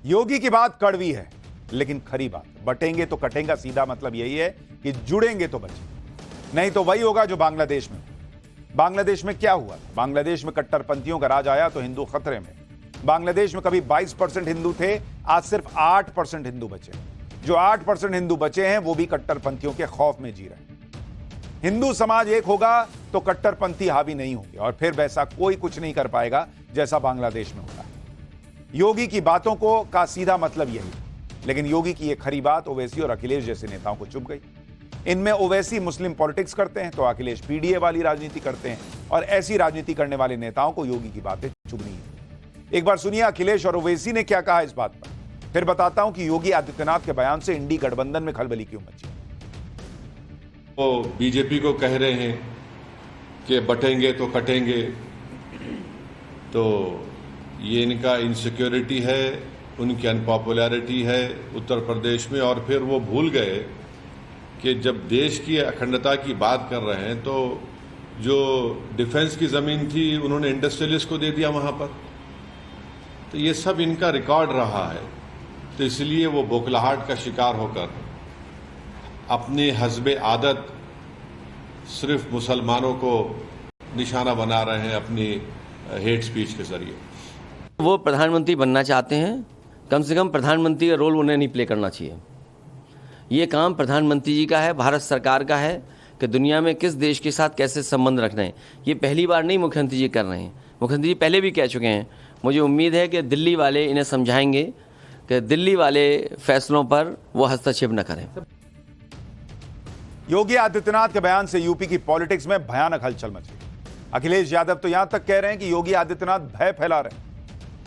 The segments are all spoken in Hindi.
योगी की बात कड़वी है लेकिन खरी बात। बटेंगे तो कटेंगे, सीधा मतलब यही है कि जुड़ेंगे तो बचेंगे, नहीं तो वही होगा जो बांग्लादेश में। बांग्लादेश में क्या हुआ? बांग्लादेश में कट्टरपंथियों का राज आया तो हिंदू खतरे में। बांग्लादेश में कभी 22% हिंदू थे, आज सिर्फ 8% हिंदू बचे। जो 8% हिंदू बचे हैं वो भी कट्टरपंथियों के खौफ में जी रहे हैं। हिंदू समाज एक होगा तो कट्टरपंथी हावी नहीं होंगे और फिर वैसा कोई कुछ नहीं कर पाएगा जैसा बांग्लादेश में होता है। योगी की बातों को का सीधा मतलब यही, लेकिन योगी की ये खरी बात ओवैसी और अखिलेश जैसे नेताओं को चुभ गई। इनमें ओवैसी मुस्लिम पॉलिटिक्स करते हैं तो अखिलेश पीडीए वाली राजनीति करते हैं, और ऐसी राजनीति करने वाले नेताओं को योगी की बातें चुभनी है। एक बार सुनिए अखिलेश और ओवैसी ने क्या कहा इस बात पर, फिर बताता हूं कि योगी आदित्यनाथ के बयान से इंडी गठबंधन में खलबली क्यों मची। वो बीजेपी को कह रहे हैं कि बटेंगे तो कटेंगे, तो ये इनका इनसिक्योरिटी है, उनकी अनपॉपुलैरिटी है उत्तर प्रदेश में। और फिर वो भूल गए कि जब देश की अखंडता की बात कर रहे हैं तो जो डिफेंस की ज़मीन थी उन्होंने इंडस्ट्रियलिस्ट को दे दिया वहाँ पर। तो ये सब इनका रिकॉर्ड रहा है, तो इसलिए वो बौखलाहट का शिकार होकर अपने हस्बे आदत सिर्फ मुसलमानों को निशाना बना रहे हैं अपनी हेट स्पीच के जरिए। वो प्रधानमंत्री बनना चाहते हैं, कम से कम प्रधानमंत्री का रोल उन्हें नहीं प्ले करना चाहिए। ये काम प्रधानमंत्री जी का है, भारत सरकार का है कि दुनिया में किस देश के साथ कैसे संबंध रखना है। ये पहली बार नहीं मुख्यमंत्री जी कर रहे हैं, मुख्यमंत्री जी पहले भी कह चुके हैं। मुझे उम्मीद है कि दिल्ली वाले इन्हें समझाएंगे कि दिल्ली वाले फैसलों पर वो हस्तक्षेप न करें। योगी आदित्यनाथ के बयान से यूपी की पॉलिटिक्स में भयानक हलचल मची। अखिलेश यादव तो यहां तक कह रहे हैं कि योगी आदित्यनाथ भय फैला रहे हैं।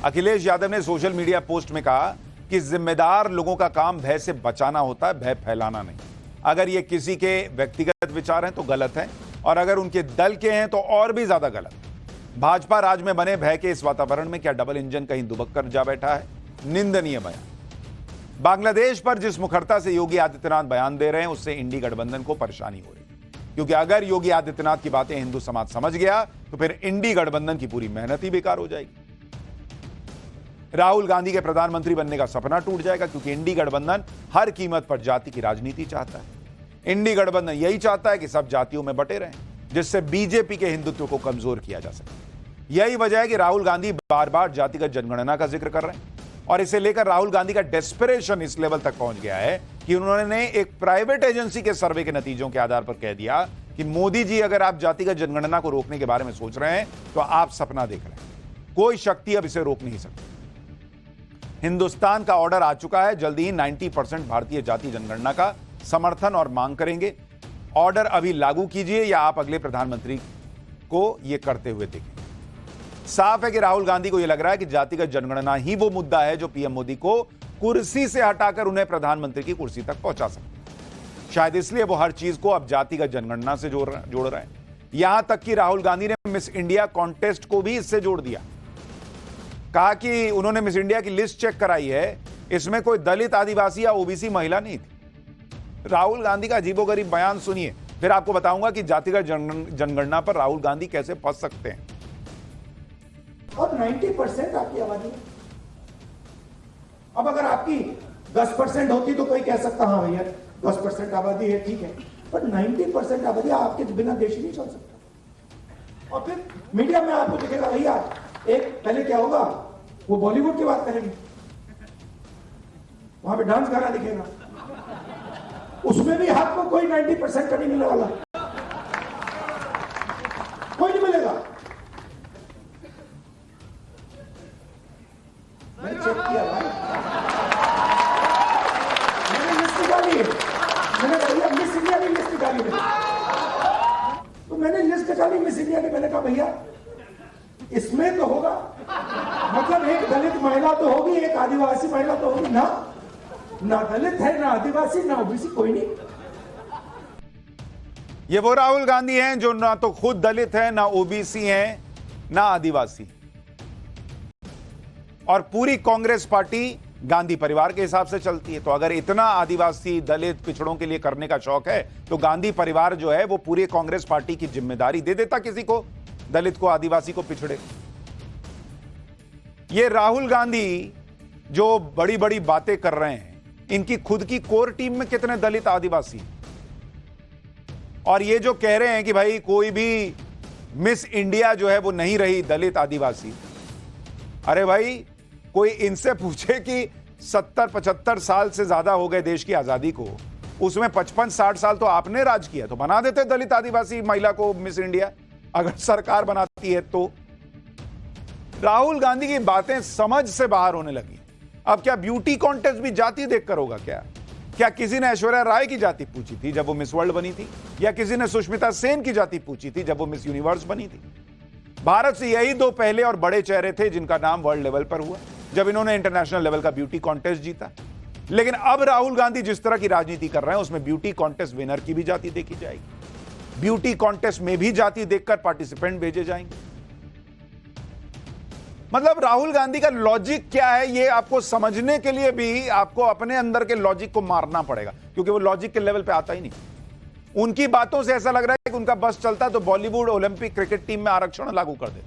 अखिलेश यादव ने सोशल मीडिया पोस्ट में कहा कि जिम्मेदार लोगों का काम भय से बचाना होता है, भय फैलाना नहीं। अगर ये किसी के व्यक्तिगत विचार हैं तो गलत है, और अगर उनके दल के हैं तो और भी ज्यादा गलत। भाजपा राज में बने भय के इस वातावरण में क्या डबल इंजन कहीं दुबक कर जा बैठा है? निंदनीय बयान। बांग्लादेश पर जिस मुखरता से योगी आदित्यनाथ बयान दे रहे हैं उससे इंडी गठबंधन को परेशानी हो रही है, क्योंकि अगर योगी आदित्यनाथ की बातें हिंदू समाज समझ गया तो फिर इंडी गठबंधन की पूरी मेहनत ही बेकार हो जाएगी। राहुल गांधी के प्रधानमंत्री बनने का सपना टूट जाएगा, क्योंकि इंडी गठबंधन हर कीमत पर जाति की राजनीति चाहता है। इंडी गठबंधन यही चाहता है कि सब जातियों में बटे रहें, जिससे बीजेपी के हिंदुत्व को कमजोर किया जा सके। यही वजह है कि राहुल गांधी बार बार जातिगत जनगणना का जिक्र कर रहे हैं, और इसे लेकर राहुल गांधी का डेस्परेशन इस लेवल तक पहुंच गया है कि उन्होंने एक प्राइवेट एजेंसी के सर्वे के नतीजों के आधार पर कह दिया कि मोदी जी, अगर आप जातिगत जनगणना को रोकने के बारे में सोच रहे हैं तो आप सपना देख रहे हैं, कोई शक्ति अब इसे रोक नहीं सकती। हिंदुस्तान का ऑर्डर आ चुका है, जल्दी ही 90% भारतीय जाति जनगणना का समर्थन और मांग करेंगे। ऑर्डर अभी लागू कीजिए या आप अगले प्रधानमंत्री को यह करते हुए देखें। साफ है कि राहुल गांधी को यह लग रहा है कि जातिगत जनगणना ही वो मुद्दा है जो पीएम मोदी को कुर्सी से हटाकर उन्हें प्रधानमंत्री की कुर्सी तक पहुंचा सकता। शायद इसलिए वो हर चीज को अब जातिगत जनगणना से जोड़ रहे हैं। यहां तक कि राहुल गांधी ने मिस इंडिया कॉन्टेस्ट को भी इससे जोड़ दिया। कहा कि उन्होंने मिस इंडिया की लिस्ट चेक कराई है, इसमें कोई दलित, आदिवासी या ओबीसी महिला नहीं थी। राहुल गांधी का अजीबोगरीब बयान सुनिए, फिर आपको बताऊंगा कि जातिगत जनगणना पर राहुल गांधी कैसे फंस सकते हैं। और 90% आपकी आबादी है। अब अगर आपकी 10% होती तो कोई कह सकता हाँ भैया 10% आबादी है, ठीक है, पर 90% आबादी आपके बिना देश नहीं चल सकता। और फिर मीडिया में आपको दिखेगा भैया एक पहले क्या होगा, वो बॉलीवुड की बात करेंगे, वहां पे डांस गाना दिखेगा, उसमें भी आपको कोई 90% का नहीं मिलने वाला, कोई नहीं मिलेगा। मैंने चेक किया भाई, मैंने लिस्ट निकाली है, मैंने भैया मिस इंडिया की लिस्ट निकाली है, तो मैंने लिस्ट निकाली मिस इंडिया की। मैंने कहा भैया इसमें तो होगा, मतलब एक दलित महिला तो होगी, एक आदिवासी महिला तो होगी ना, ना दलित है, ना आदिवासी, ना ओबीसी, कोई नहीं। ये वो राहुल गांधी हैं जो ना तो खुद दलित हैं, ना ओबीसी हैं, ना आदिवासी, और पूरी कांग्रेस पार्टी गांधी परिवार के हिसाब से चलती है। तो अगर इतना आदिवासी, दलित, पिछड़ों के लिए करने का शौक है तो गांधी परिवार जो है वो पूरी कांग्रेस पार्टी की जिम्मेदारी दे देता किसी को, दलित को, आदिवासी को, पिछड़े। ये राहुल गांधी जो बड़ी बड़ी बातें कर रहे हैं, इनकी खुद की कोर टीम में कितने दलित आदिवासी हैं? और ये जो कह रहे हैं कि भाई कोई भी मिस इंडिया जो है वो नहीं रही दलित आदिवासी, अरे भाई कोई इनसे पूछे कि 70-75 साल से ज्यादा हो गए देश की आजादी को, उसमें 55-60 साल तो आपने राज किया, तो बना देते दलित आदिवासी महिला को मिस इंडिया, अगर सरकार बनाती है तो। राहुल गांधी की बातें समझ से बाहर होने लगी। अब क्या ब्यूटी कॉन्टेस्ट भी जाति देखकर होगा क्या? क्या किसी ने ऐश्वर्या राय की जाति पूछी थी जब वो मिस वर्ल्ड बनी थी, या किसी ने सुष्मिता सेन की जाति पूछी थी जब वो मिस यूनिवर्स बनी थी? भारत से यही दो पहले और बड़े चेहरे थे जिनका नाम वर्ल्ड लेवल पर हुआ जब इन्होंने इंटरनेशनल लेवल का ब्यूटी कॉन्टेस्ट जीता। लेकिन अब राहुल गांधी जिस तरह की राजनीति कर रहे हैं उसमें ब्यूटी कॉन्टेस्ट विनर की भी जाति देखी जाएगी, ब्यूटी कॉन्टेस्ट में भी जाति देखकर पार्टिसिपेंट भेजे जाएंगे। मतलब राहुल गांधी का लॉजिक क्या है, ये आपको समझने के लिए भी आपको अपने अंदर के लॉजिक को मारना पड़ेगा, क्योंकि वो लॉजिक के लेवल पे आता ही नहीं। उनकी बातों से ऐसा लग रहा है कि उनका बस चलता तो बॉलीवुड ओलंपिक क्रिकेट टीम में आरक्षण लागू कर दे।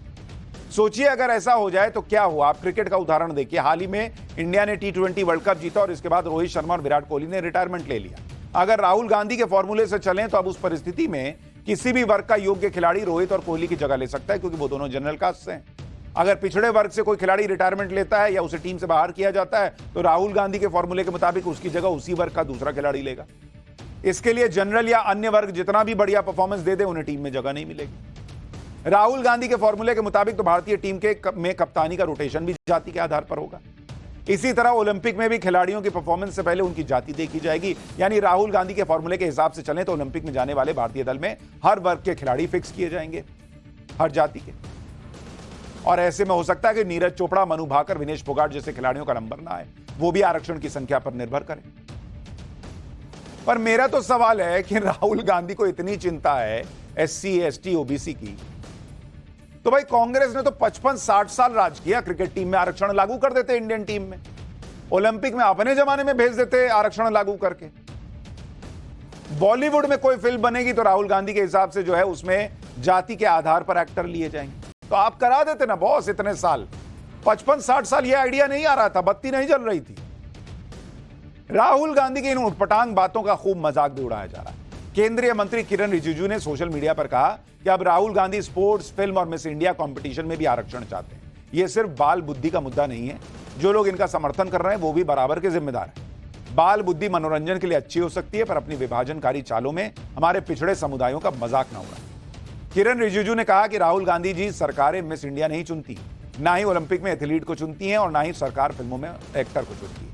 सोचिए अगर ऐसा हो जाए तो क्या हुआ। आप क्रिकेट का उदाहरण देखिए, हाल ही में इंडिया ने T20 वर्ल्ड कप जीता और इसके बाद रोहित शर्मा और विराट कोहली ने रिटायरमेंट ले लिया। अगर राहुल गांधी के फॉर्मूले से चलें तो अब उस परिस्थिति में किसी भी वर्ग का योग्य खिलाड़ी रोहित और कोहली की जगह ले सकता है, क्योंकि वो दोनों जनरल कास्ट से हैं। अगर पिछड़े वर्ग से कोई खिलाड़ी रिटायरमेंट लेता है या उसे टीम से बाहर किया जाता है तो राहुल गांधी के फॉर्मूले के मुताबिक उसकी जगह उसी वर्ग का दूसरा खिलाड़ी लेगा। इसके लिए जनरल या अन्य वर्ग जितना भी बढ़िया परफॉर्मेंस दे दे उन्हें टीम में जगह नहीं मिलेगी। राहुल गांधी के फॉर्मूले के मुताबिक तो भारतीय टीम में कप्तानी का रोटेशन भी जाति के आधार पर होगा। इसी तरह ओलंपिक में भी खिलाड़ियों की परफॉर्मेंस से पहले उनकी जाति देखी जाएगी। यानी राहुल गांधी के फॉर्मूले के हिसाब से चलें तो ओलंपिक में जाने वाले भारतीय दल में हर वर्ग के खिलाड़ी फिक्स किए जाएंगे, हर जाति के। और ऐसे में हो सकता है कि नीरज चोपड़ा, मनु भाकर, विनेश फोगाट जैसे खिलाड़ियों का नंबर ना आए, वो भी आरक्षण की संख्या पर निर्भर करें। पर मेरा तो सवाल है कि राहुल गांधी को इतनी चिंता है SC, ST, OBC की, तो भाई कांग्रेस ने तो 55-60 साल राज किया, क्रिकेट टीम में आरक्षण लागू कर देते, इंडियन टीम में, ओलंपिक में अपने जमाने में भेज देते आरक्षण लागू करके। बॉलीवुड में कोई फिल्म बनेगी तो राहुल गांधी के हिसाब से जो है उसमें जाति के आधार पर एक्टर लिए जाएंगे। तो आप करा देते ना बॉस, इतने साल, 55-60 साल, यह आइडिया नहीं आ रहा था, बत्ती नहीं जल रही थी। राहुल गांधी की इन उटपटांग बातों का खूब मजाक भी उड़ाया जा रहा है। केंद्रीय मंत्री किरण रिजिजू ने सोशल मीडिया पर कहा कि अब राहुल गांधी स्पोर्ट्स, फिल्म और मिस इंडिया कंपटीशन में भी आरक्षण चाहते हैं। यह सिर्फ बाल बुद्धि का मुद्दा नहीं है, जो लोग इनका समर्थन कर रहे हैं वो भी बराबर के जिम्मेदार हैं। बाल बुद्धि मनोरंजन के लिए अच्छी हो सकती है, पर अपनी विभाजनकारी चालों में हमारे पिछड़े समुदायों का मजाक न उड़ाएं। किरण रिजिजू ने कहा कि राहुल गांधी जी सरकारें मिस इंडिया नहीं चुनती, ना ही ओलंपिक में एथलीट को चुनती हैं और ना ही सरकार फिल्मों में एक्टर को चुनती है।